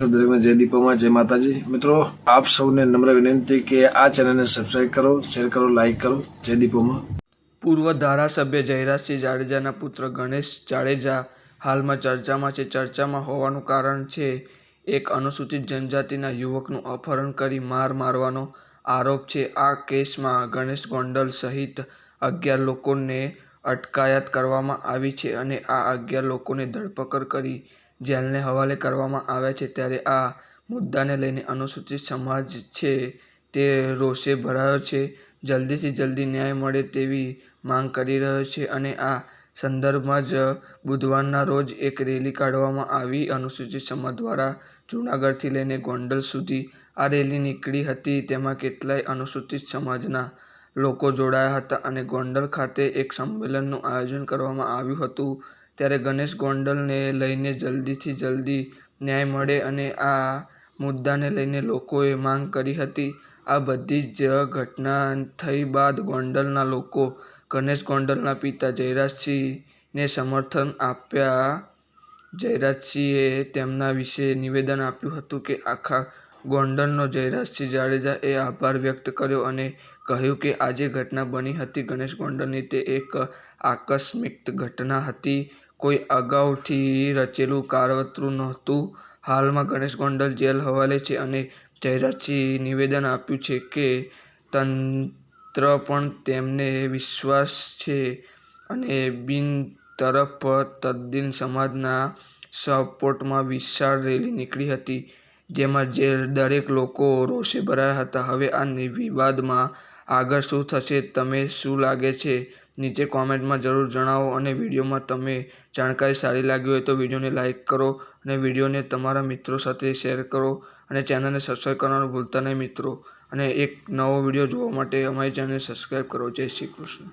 દરેકને જય દીપોમાં જય માતાજી। મિત્રો આપ સૌને નમ્ર વિનંતી કે આ ચેનલને સબસ્ક્રાઇબ કરો, શેર કરો, લાઇક કરો। જય દીપોમાં। પૂર્વ ધારાસભ્ય જયરાજસિંહ જાડેજાના પુત્ર ગણેશ જાડેજા હાલમાં ચર્ચામાં છે। ચર્ચામાં હોવાનું કારણ છે એક અનુસૂચિત જનજાતિના યુવકનું અપહરણ કરી માર મારવાનો આરોપ છે। આ કેસમાં ગણેશ ગોંડલ સહિત 11 લોકોને અટકાયત કરવામાં આવી છે અને આ 11 લોકોની ધરપકડ કરી જેલને હવાલે કરવામાં આવ્યા છે। ત્યારે આ મુદ્દાને લઈને અનુસૂચિત સમાજ છે તે રોષે ભરાયો છે, જલ્દીથી જલ્દી ન્યાય મળે તેવી માંગ કરી રહ્યો છે અને આ સંદર્ભમાં જ બુધવારના રોજ એક રેલી કાઢવામાં આવી। અનુસૂચિત સમાજ દ્વારા જૂનાગઢથી લઈને ગોંડલ સુધી આ રેલી નીકળી હતી। તેમાં કેટલાય અનુસૂચિત સમાજના લોકો જોડાયા હતા અને ગોંડલ ખાતે એક સંમેલનનું આયોજન કરવામાં આવ્યું હતું। ત્યારે ગણેશ ગોંડલને લઈને જલ્દીથી જલ્દી ન્યાય મળે અને આ મુદ્દાને લઈને લોકોએ માંગ કરી હતી। આ બધી જ ઘટના થઈ બાદ ગોંડલના લોકો ગણેશ ગોંડલના પિતા જયરાજસિંહને સમર્થન આપ્યા। જયરાજસિંહે તેમના વિશે નિવેદન આપ્યું હતું કે આખા ગોંડલનો જયરાજસિંહ જાડેજાએ આભાર વ્યક્ત કર્યો અને કહ્યું કે આ જે ઘટના બની હતી ગણેશ ગોંડલની તે એક આકસ્મિક ઘટના હતી, કોઈ અગાઉથી રચેલું કાવતરું નહોતું। હાલમાં ગણેશ ગોંડલ જેલ હવાલે છે અને જયરાજસિંહે નિવેદન આપ્યું છે કે તંત્ર પર તેમને વિશ્વાસ છે અને બિનતરફ તદ્દીન સમાજના સપોર્ટમાં વિશાળ રેલી નીકળી હતી જેમાં દરેક લોકો રોષે ભરાયા હતા। હવે આ વિવાદમાં આગળ શું થશે, તમને શું લાગે છે, નીચે કોમેન્ટમાં જરૂર જણાવો અને વિડીયોમાં તમને જાણકારી સારી લાગી હોય તો વિડીયોને લાઇક કરો અને વિડીયોને તમારા મિત્રો સાથે શેર કરો અને ચેનલને સબસ્ક્રાઇબ કરવાનું ભૂલતા નહીં મિત્રો। અને એક નવો વિડીયો જોવા માટે અમારી ચેનલને સબસ્ક્રાઇબ કરો। જય શ્રી કૃષ્ણ।